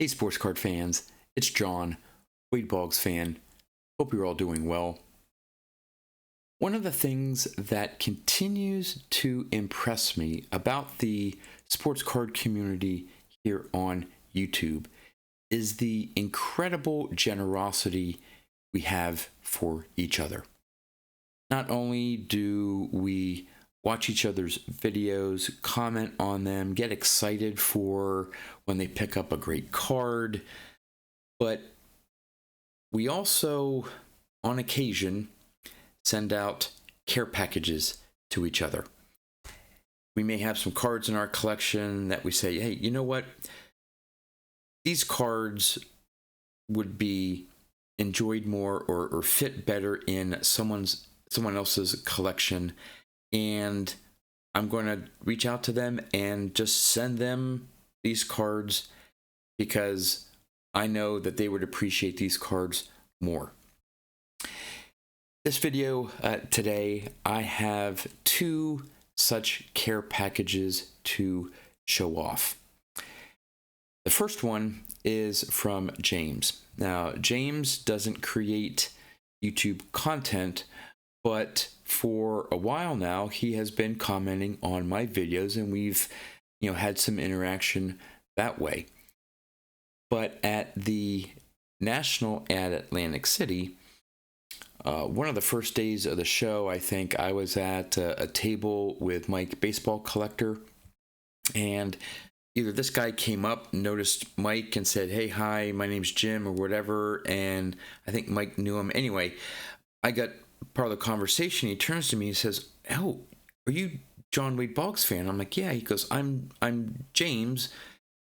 Hey, sports card fans, it's John, Wade Boggs fan. Hope you're all doing well. One of the things that continues to impress me about the sports card community here on YouTube is the incredible generosity we have for each other. Not only do we watch each other's videos, comment on them, get excited for when they pick up a great card, but we also, on occasion, send out care packages to each other. We may have some cards in our collection that we say, hey, you know what? These cards would be enjoyed more or fit better in someone else's collection, and I'm going to reach out to them and just send them these cards because I know that they would appreciate these cards more. This video today, I have two such care packages to show off. The first one is from James. Now, James doesn't create YouTube content, but for a while now, he has been commenting on my videos, and we've, had some interaction that way. But at the National at Atlantic City, one of the first days of the show, I think I was at a table with Mike, baseball collector, and either this guy came up, noticed Mike, and said, hey, hi, my name's Jim, or whatever, and I think Mike knew him. Anyway, I got part of the conversation. He turns to me and says, oh, are you John Wade Boggs fan? I'm like, yeah. He goes, I'm James,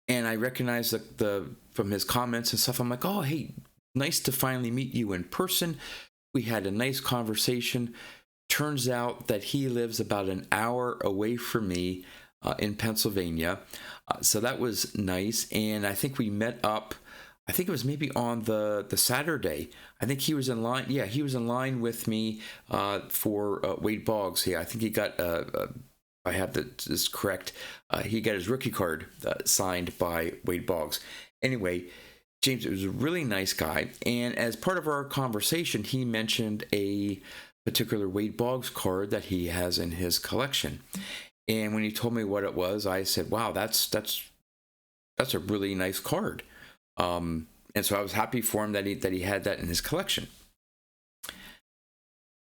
and I recognize the from his comments and stuff. I'm like, oh, hey, nice to finally meet you in person. We had a nice conversation. Turns out that he lives about an hour away from me in Pennsylvania. So that was nice. And I think we met up, I think it was maybe on the Saturday. I think he was in line. Yeah, he was in line with me for Wade Boggs. Yeah, I think he got, I have this correct, he got his rookie card signed by Wade Boggs. Anyway, James was a really nice guy, and as part of our conversation, he mentioned a particular Wade Boggs card that he has in his collection. And when he told me what it was, I said, "Wow, that's a really nice card." And so I was happy for him that he had that in his collection.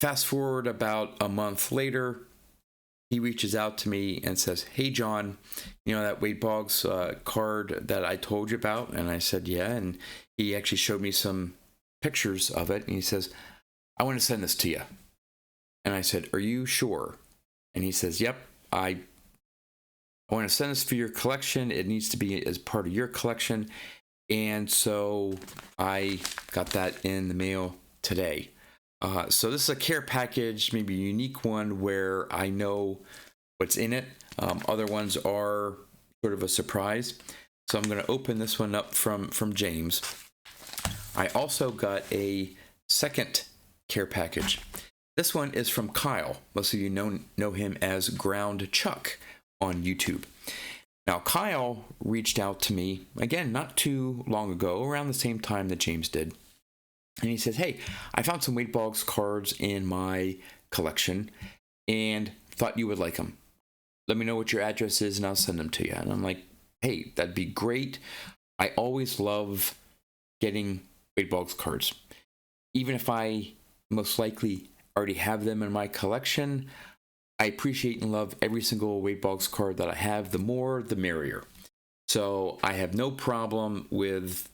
Fast forward about a month later, he reaches out to me and says, hey, John, that Wade Boggs card that I told you about? And I said, yeah. And he actually showed me some pictures of it. And he says, I want to send this to you. And I said, are you sure? And he says, yep, I want to send this for your collection. It needs to be as part of your collection. And so I got that in the mail today. So this is a care package, maybe a unique one where I know what's in it. Other ones are sort of a surprise. So I'm going to open this one up from James. I also got a second care package. This one is from Kyle. Most of you know him as Ground Chuck on YouTube. Now, Kyle reached out to me, again, not too long ago, around the same time that James did. And he says, hey, I found some Wade Boggs cards in my collection and thought you would like them. Let me know what your address is and I'll send them to you. And I'm like, hey, that'd be great. I always love getting Wade Boggs cards. Even if I most likely already have them in my collection, I appreciate and love every single Wade Boggs card that I have. The more, the merrier. So I have no problem with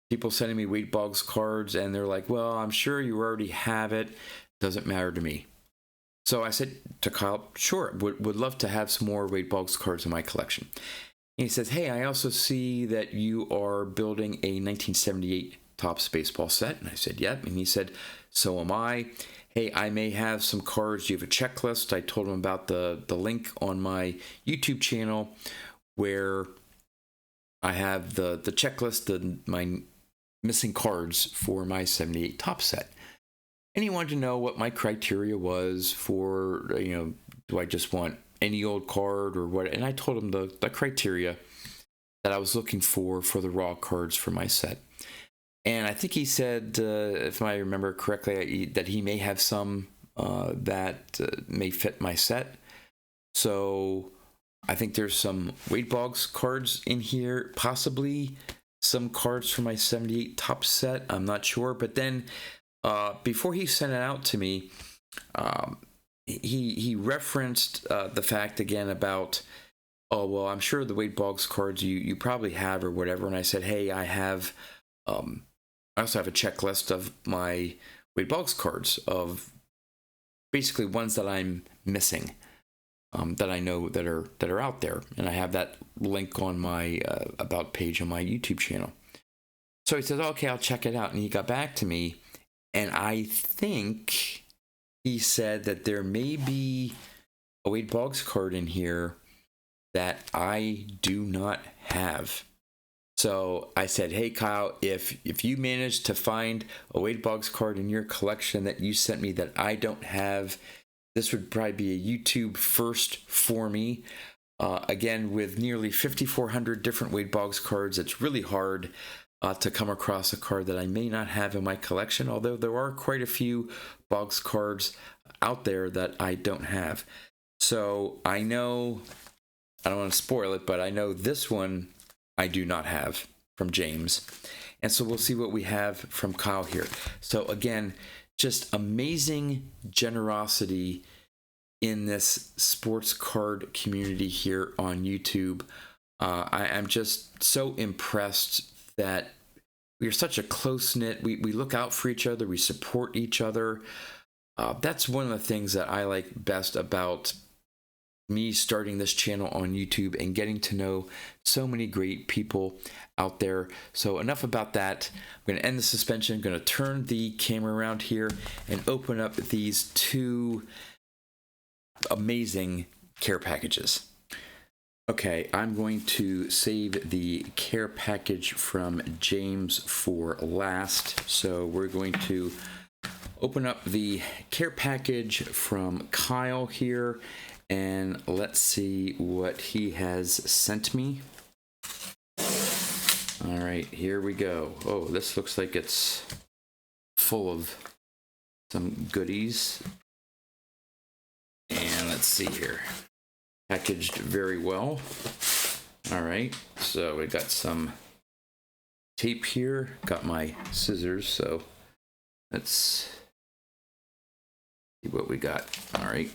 people sending me Wade Boggs cards, and they're like, well, I'm sure you already have it. Doesn't matter to me. So I said to Kyle, sure, would love to have some more Wade Boggs cards in my collection. And he says, hey, I also see that you are building a 1978 Topps baseball set. And I said, yep. And he said, so am I. Hey, I may have some cards. Do you have a checklist? I told him about the link on my YouTube channel where I have the checklist, my missing cards for my 78 Topps set. And he wanted to know what my criteria was for, do I just want any old card or what? And I told him the criteria that I was looking for the raw cards for my set. And I think he said, if I remember correctly, that he may have some that may fit my set. So I think there's some Wade Boggs cards in here, possibly some cards for my 78 top set. I'm not sure. But then before he sent it out to me, he referenced the fact again about, oh, well, I'm sure the Wade Boggs cards you probably have or whatever. And I said, hey, I have, I also have a checklist of my Wade Boggs cards of basically ones that I'm missing, that I know that are out there. And I have that link on my about page on my YouTube channel. So he says, okay, I'll check it out. And he got back to me, and I think he said that there may be a Wade Boggs card in here that I do not have. So I said, hey, Kyle, if you manage to find a Wade Boggs card in your collection that you sent me that I don't have, this would probably be a YouTube first for me. Again, with nearly 5,400 different Wade Boggs cards, it's really hard to come across a card that I may not have in my collection, although there are quite a few Boggs cards out there that I don't have. So I know, I don't want to spoil it, but I know this one I do not have from James. And so we'll see what we have from Kyle here. So again, just amazing generosity in this sports card community here on YouTube. I'm just so impressed that we are such a close-knit, we look out for each other, we support each other. That's one of the things that I like best about me starting this channel on YouTube and getting to know so many great people out there. So enough about that. I'm going to end the suspension. I'm going to turn the camera around here and open up these two amazing care packages. Okay, I'm going to save the care package from James for last. So we're going to open up the care package from Kyle here, and let's see what he has sent me. All right, here we go. Oh, this looks like it's full of some goodies. And let's see here. Packaged very well. All right, so we got some tape here. Got my scissors, so let's see what we got. All right.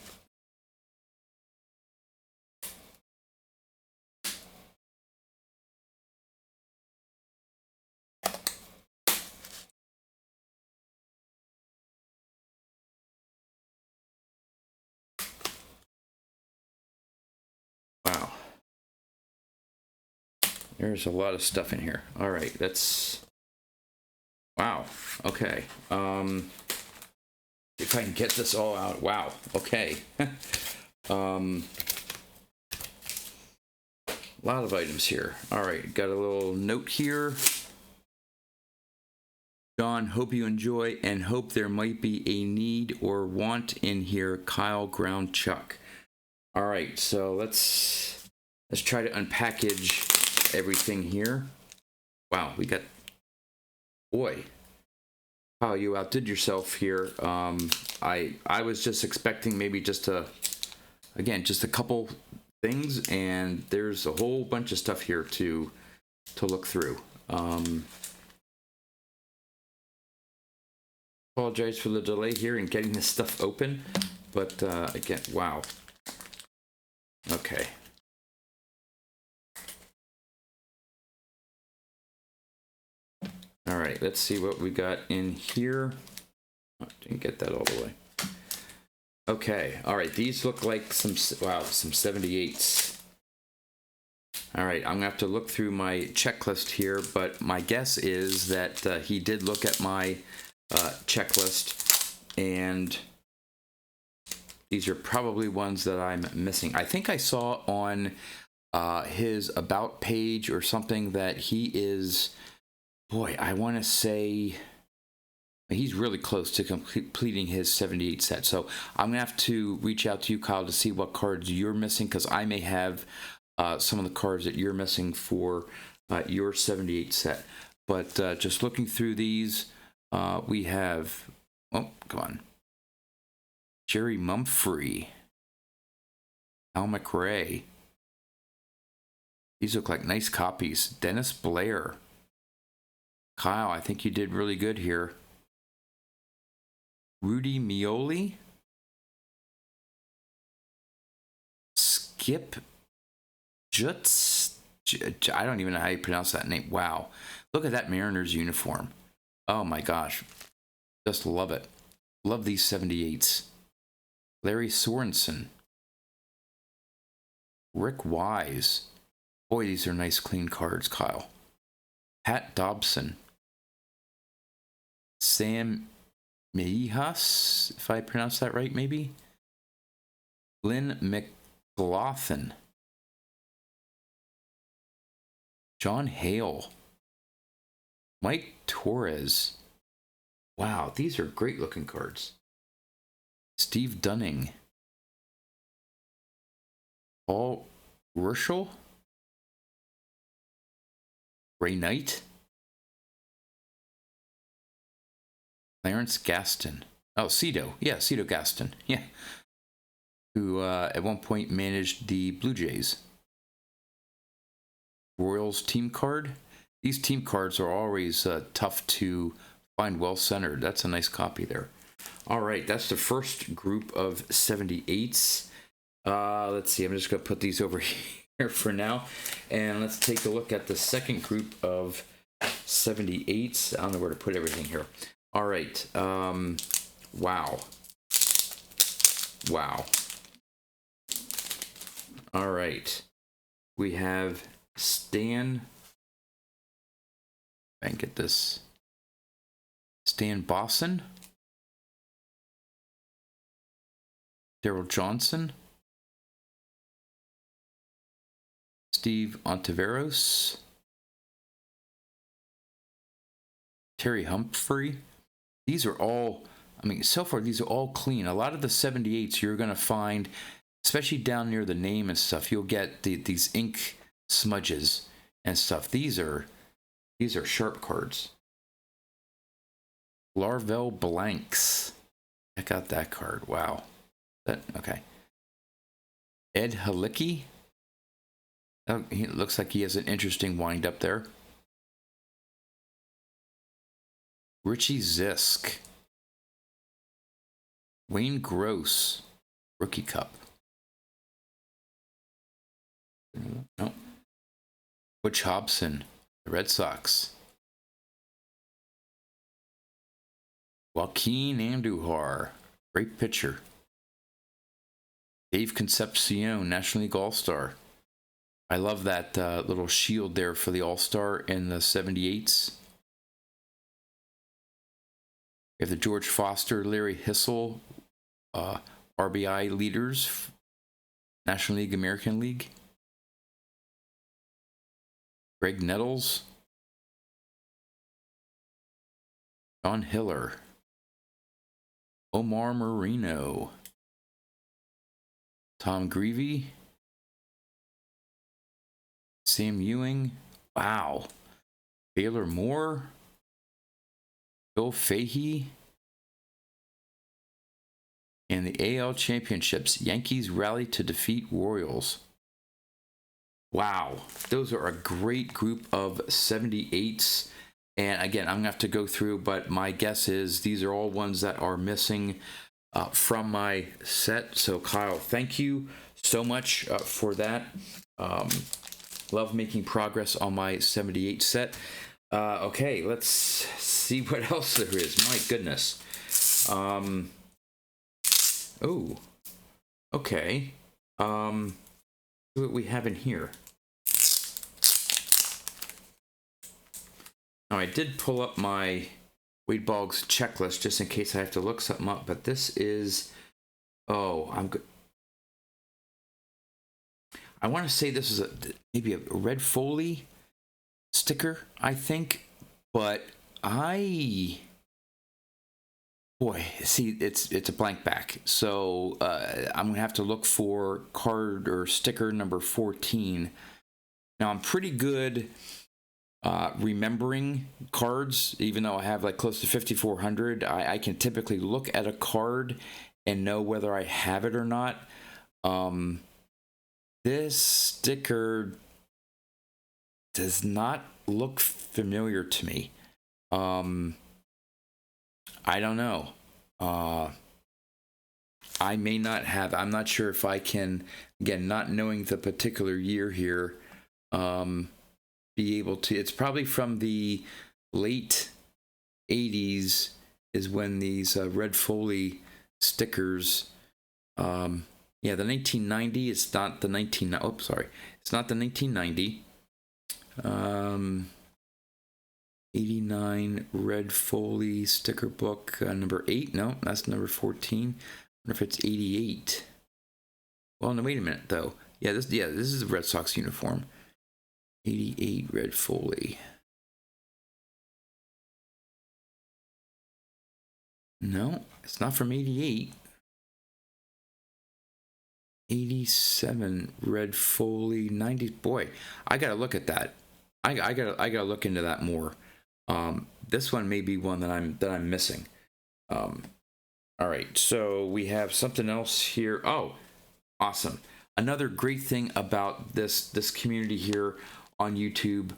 Wow. There's a lot of stuff in here. All right, that's... Wow, okay. If I can get this all out. Wow, okay. A lot of items here. All right, got a little note here. John, hope you enjoy and hope there might be a need or want in here. Kyle Ground Chuck. All right, so let's try to unpackage everything here. Wow, we got, boy, Kyle, you outdid yourself here. I was just expecting maybe just a couple things, and there's a whole bunch of stuff here to look through. Apologize for the delay here in getting this stuff open, but again, wow. Okay. All right, let's see what we got in here. Oh, didn't get that all the way. Okay, all right, these look like some 78s. All right, I'm gonna have to look through my checklist here, but my guess is that he did look at my checklist, and these are probably ones that I'm missing. I think I saw on his About page or something that he is, boy, I want to say he's really close to completing his 78 set. So I'm going to have to reach out to you, Kyle, to see what cards you're missing, because I may have some of the cards that you're missing for your 78 set. But just looking through these, we have, oh, come on, Jerry Mumphrey, Al McRae. These look like nice copies. Dennis Blair. Kyle, I think you did really good here. Rudy Mioli. Skip Jutz. I don't even know how you pronounce that name. Wow. Look at that Mariners uniform. Oh my gosh. Just love it. Love these 78s. Larry Sorensen. Rick Wise. Boy, these are nice clean cards, Kyle. Pat Dobson. Sam Mejijas, if I pronounce that right, maybe. Lynn McLaughlin. John Hale. Mike Torres. Wow, these are great looking cards. Steve Dunning. Paul Ruschel. Ray Knight. Clarence Gaston. Oh, Cito. Yeah, Cito Gaston. Yeah. Who at one point managed the Blue Jays. Royals team card. These team cards are always tough to find well centered. That's a nice copy there. All right, that's the first group of 78s. Let's see, I'm just going to put these over here for now. And let's take a look at the second group of 78s. I don't know where to put everything here. All right. Wow. Wow. All right. We have Stan. I can get this. Stan Bosson. Daryl Johnson. Steve Ontiveros. Terry Humphrey. These are all, I mean, so far, these are all clean. A lot of the 78s you're going to find, especially down near the name and stuff, you'll get these ink smudges and stuff. These are sharp cards. Larvel Blanks. Check out that card. Wow. Okay. Ed Halicki. Oh, he looks like he has an interesting wind up there. Richie Zisk. Wayne Gross. Rookie Cup. No. Butch Hobson. The Red Sox. Joaquin Andujar. Great pitcher. Dave Concepcion. National League All-Star. I love that little shield there for the All-Star in the 78s. We have the George Foster, Larry Hissel, RBI leaders, National League, American League. Greg Nettles. John Hiller. Omar Marino. Tom Greavy. Sam Ewing. Wow. Baylor Moore. Bill Fahey. And the AL Championships. Yankees rally to defeat Royals. Wow. Those are a great group of 78s. And again, I'm going to have to go through, but my guess is these are all ones that are missing from my set. So Kyle, thank you so much for that. Love making progress on my 78 set. Okay, let's see what else there is. My goodness. Oh, okay. What we have in here. Now, I did pull up my Wade Boggs checklist just in case I have to look something up, but this is, I want to say this is maybe a red Foley sticker, I think, but boy, see, it's a blank back, so I'm gonna have to look for card or sticker number 14. Now, I'm pretty good remembering cards. Even though I have like close to 5,400, I can typically look at a card and know whether I have it or not. This sticker does not look familiar to me. I don't know. I may not have. I'm not sure if I can, again, not knowing the particular year here, be able to. It's probably from the late 80s is when these red Foley stickers, yeah, the 1990. It's not the 19. Oh, sorry, it's not the 1990. 89 red Foley sticker book, number 8. No, that's number 14. I wonder if it's 88. Well, no, wait a minute though. Yeah, this is a Red Sox uniform. 88 red Foley. No, it's not from 88. 87 red Foley. 90. Boy, I gotta look at that. I gotta look into that more. This one may be one that I'm missing. All right, so we have something else here. Oh, awesome! Another great thing about this community here on YouTube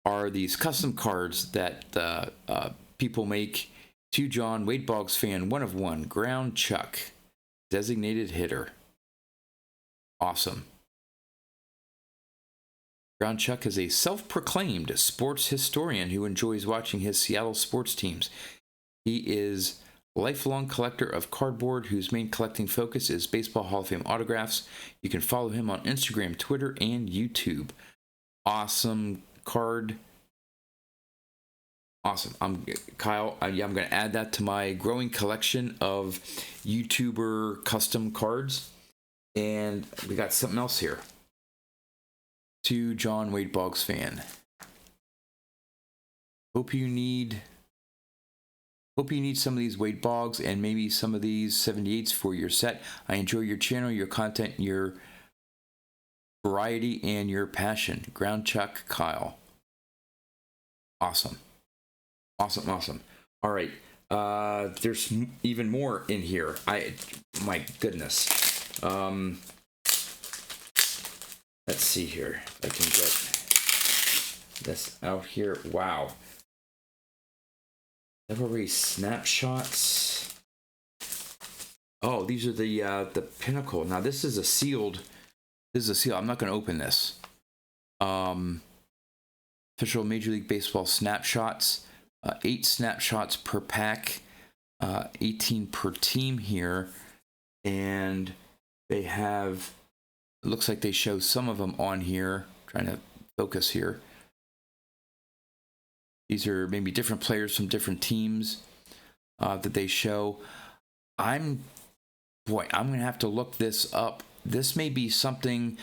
are these custom cards that people make. To John, Wade Boggs fan, 1 of 1, ground chuck, designated hitter. Awesome. Ground Chuck is a self-proclaimed sports historian who enjoys watching his Seattle sports teams. He is a lifelong collector of cardboard whose main collecting focus is Baseball Hall of Fame autographs. You can follow him on Instagram, Twitter, and YouTube. Awesome card. Awesome. Kyle, I'm going to add that to my growing collection of YouTuber custom cards. And we got something else here. To John, Wade Boggs fan. Hope you need some of these Wade Boggs and maybe some of these 78s for your set. I enjoy your channel, your content, your variety, and your passion. Ground Chuck, Kyle. Awesome. Awesome. All right. There's even more in here. My goodness. Let's see here if I can get this out here. Wow. Every snapshots. Oh, these are the pinnacle. Now this is a sealed. This is a seal. I'm not going to open this. Official Major League Baseball snapshots. 8 snapshots per pack. 18 per team here, and they have. It looks like they show some of them on here. Trying to focus here. These are maybe different players from different teams that they show. I'm gonna have to look this up. This may be something.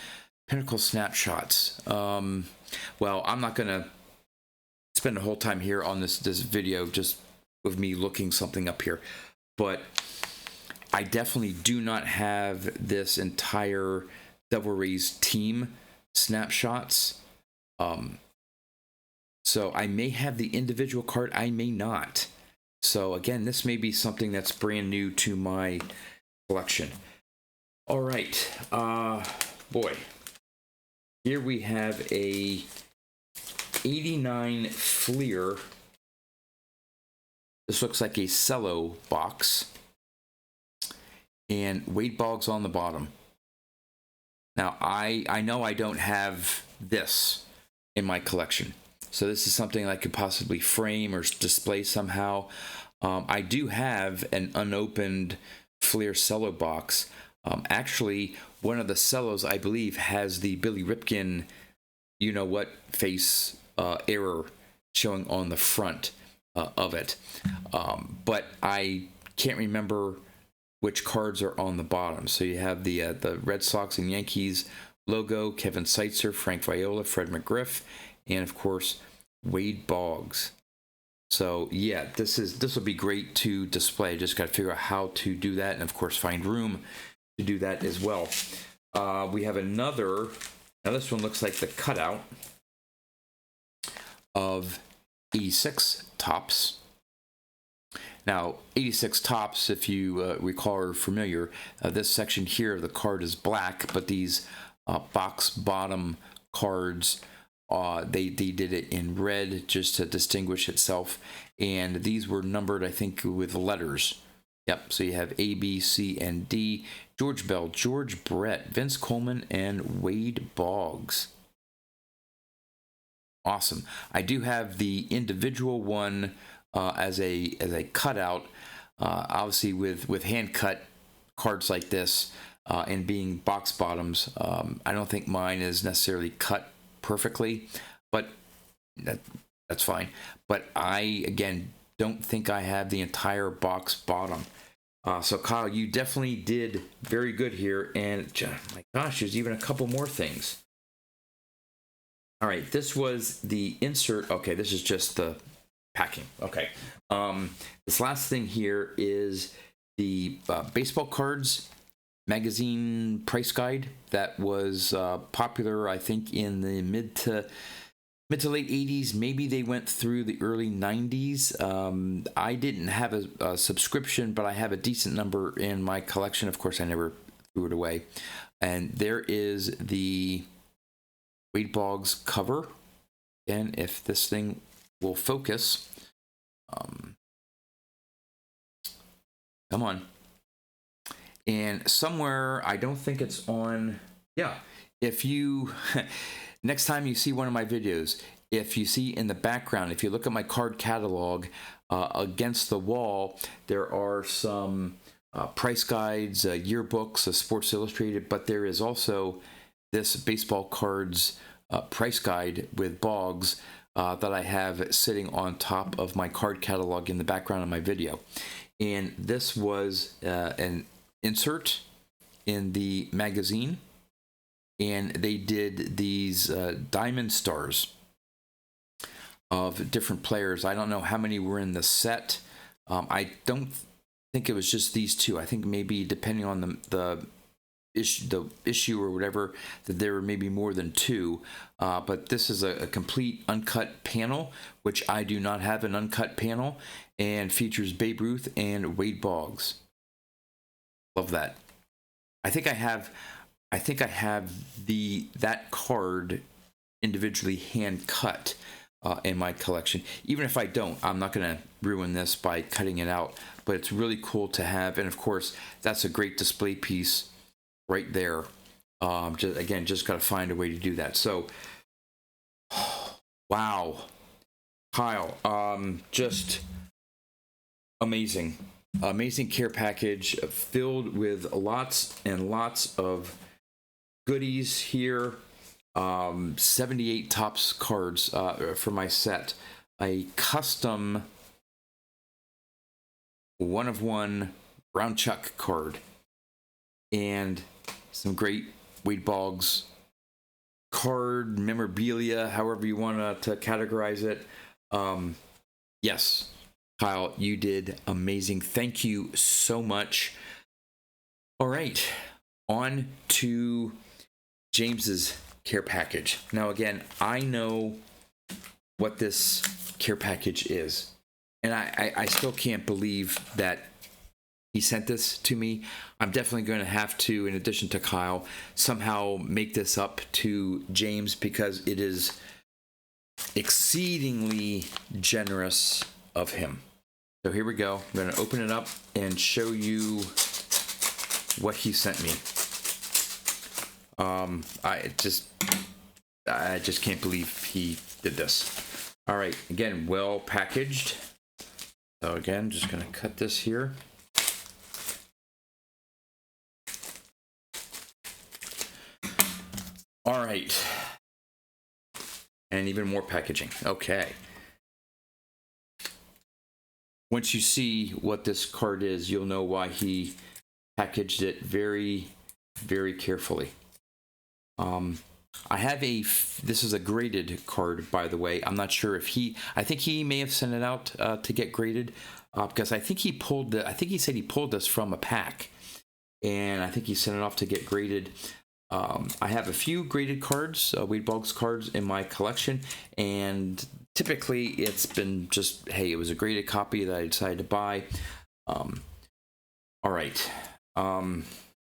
Pinnacle snapshots. Well, I'm not gonna spend the whole time here on this video just with me looking something up here, but I definitely do not have this entire Devil Rays team snapshots. So I may have the individual card, I may not. So again, this may be something that's brand new to my collection. All right, boy, here we have a 89 Fleer. This looks like a cello box, and Wade Boggs on the bottom. Now, I know I don't have this in my collection, so this is something I could possibly frame or display somehow. I do have an unopened Fleer cello box. Actually, one of the cellos, I believe, has the Billy Ripken, you know what, face error showing on the front of it. But I can't remember which cards are on the bottom. So you have the Red Sox and Yankees logo, Kevin Seitzer, Frank Viola, Fred McGriff, and of course Wade Boggs. So yeah, this will be great to display. Just got to figure out how to do that, and of course find room to do that as well. We have another. Now this one looks like the cutout. of 86 Topps. Now, 86 Topps, if you recall or are familiar, this section here of the card is black, but these box bottom cards, they did it in red just to distinguish itself, and these were numbered, I think, with letters. Yep, so you have A, B, C, and D. George Bell, George Brett, Vince Coleman, and Wade Boggs. Awesome. I do have the individual one as a cutout. Obviously, with hand cut cards like this and being box bottoms, I don't think mine is necessarily cut perfectly, but that's fine. But I, again, don't think I have the entire box bottom. So Kyle, you definitely did very good here, and my gosh, there's even a couple more things. All right, this was the insert. Okay, this is just the packing. Okay, this last thing here is the baseball cards magazine price guide that was popular, I think, in the mid to late 80s. Maybe they went through the early 90s. I didn't have a subscription, but I have a decent number in my collection. Of course, I never threw it away. And there is the Wade Boggs cover. And if this thing will focus, come on. And somewhere, I don't think it's on. Yeah, if you next time you see one of my videos, if you see in the background, if you look at my card catalog, against the wall, there are some price guides, yearbooks, Sports Illustrated, but there is also this baseball cards price guide with Boggs that I have sitting on top of my card catalog in the background of my video. And this was an insert in the magazine, and they did these diamond stars of different players. I don't know how many were in the set. I don't think it was just these two. I think maybe depending on the issue or whatever, that there were maybe more than two. But this is a complete uncut panel, which I do not have an uncut panel, and features Babe Ruth and Wade Boggs. Love that. I think I have that card individually hand cut in my collection. Even if I don't, I'm not going to ruin this by cutting it out, but it's really cool to have. And of course, that's a great display piece right there. Just got to find a way to do that. So, wow, Kyle, just amazing care package filled with lots and lots of goodies here. 78 Topps cards for my set, a custom 1-of-1 Brown Chuck card, and some great Wade Boggs card memorabilia, however you want to categorize it. Yes, Kyle, you did amazing. Thank you so much. All right, on to James's care package. Now, again, I know what this care package is, and I still can't believe that he sent this to me. I'm definitely going to have to, in addition to Kyle, somehow make this up to James, because it is exceedingly generous of him. So here we go. I'm going to open it up and show you what he sent me. I just can't believe he did this. All right, again, well packaged. So again, just going to cut this here. All right, and even more packaging. Okay. Once you see what this card is, you'll know why he packaged it very, very carefully. I have this is a graded card, by the way. I'm not sure if I think he may have sent it out to get graded, because I think he said he pulled this from a pack, and I think he sent it off to get graded. I have a few graded cards, Wade Boggs cards in my collection, and typically it's been just, hey, it was a graded copy that I decided to buy. All right.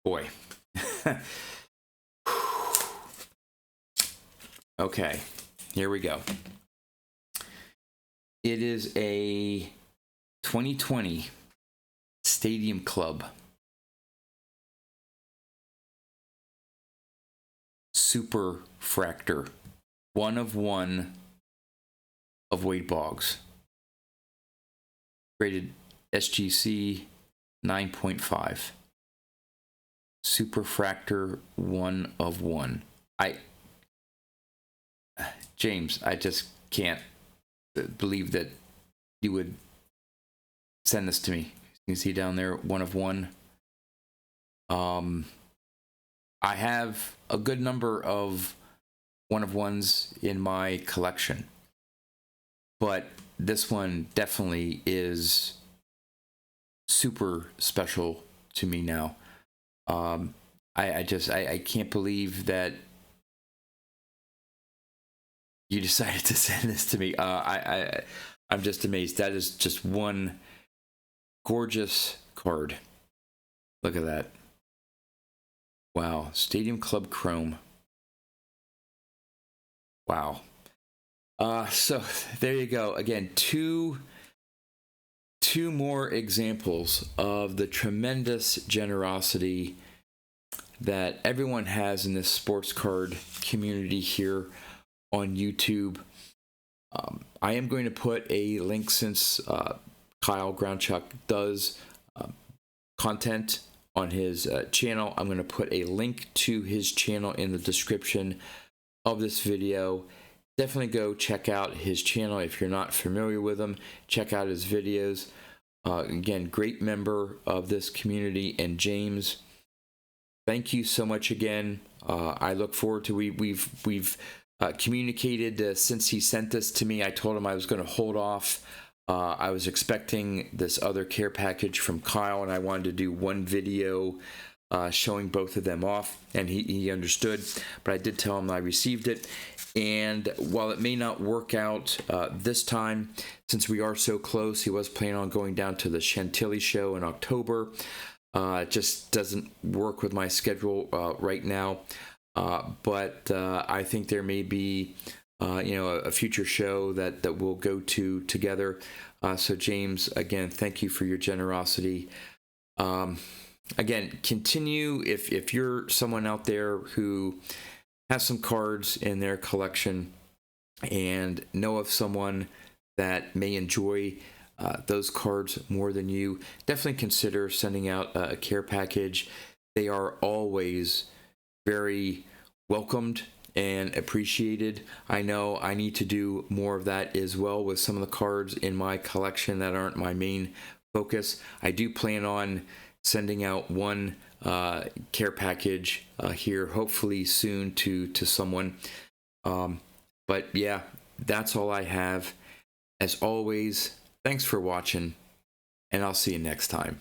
Boy. Okay, here we go. It is a 2020 Stadium Club Super Fractor, 1 of 1 of Wade Boggs. Rated SGC 9.5. Super Fractor, 1 of 1. James, I just can't believe that you would send this to me. You can see down there, 1 of 1. I have a good number of 1 of 1s in my collection, but this one definitely is super special to me now. I can't believe that you decided to send this to me. I'm just amazed. That is just one gorgeous card. Look at that. Wow. Stadium Club Chrome. Wow. So there you go. Again, two more examples of the tremendous generosity that everyone has in this sports card community here on YouTube. I am going to put a link, since Kyle Groundchuck does content on his channel. I'm going to put a link to his channel in the description of this video. Definitely go check out his channel if you're not familiar with him. Check out his videos. Again, great member of this community. And James, thank you so much again. I look forward to we've communicated since he sent this to me. I told him I was going to hold off. I was expecting this other care package from Kyle, and I wanted to do one video showing both of them off, and he understood. But I did tell him I received it, and while it may not work out this time, since we are so close, he was planning on going down to the Chantilly show in October. It just doesn't work with my schedule right now. But I think there may be, a future show that we'll go to together. So James, again, thank you for your generosity. Again, continue if you're someone out there who has some cards in their collection and know of someone that may enjoy those cards more than you, definitely consider sending out a care package. They are always very welcomed and appreciated. I know I need to do more of that as well with some of the cards in my collection that aren't my main focus. I do plan on sending out one care package here, hopefully soon, to someone. But yeah, that's all I have. As always, thanks for watching, and I'll see you next time.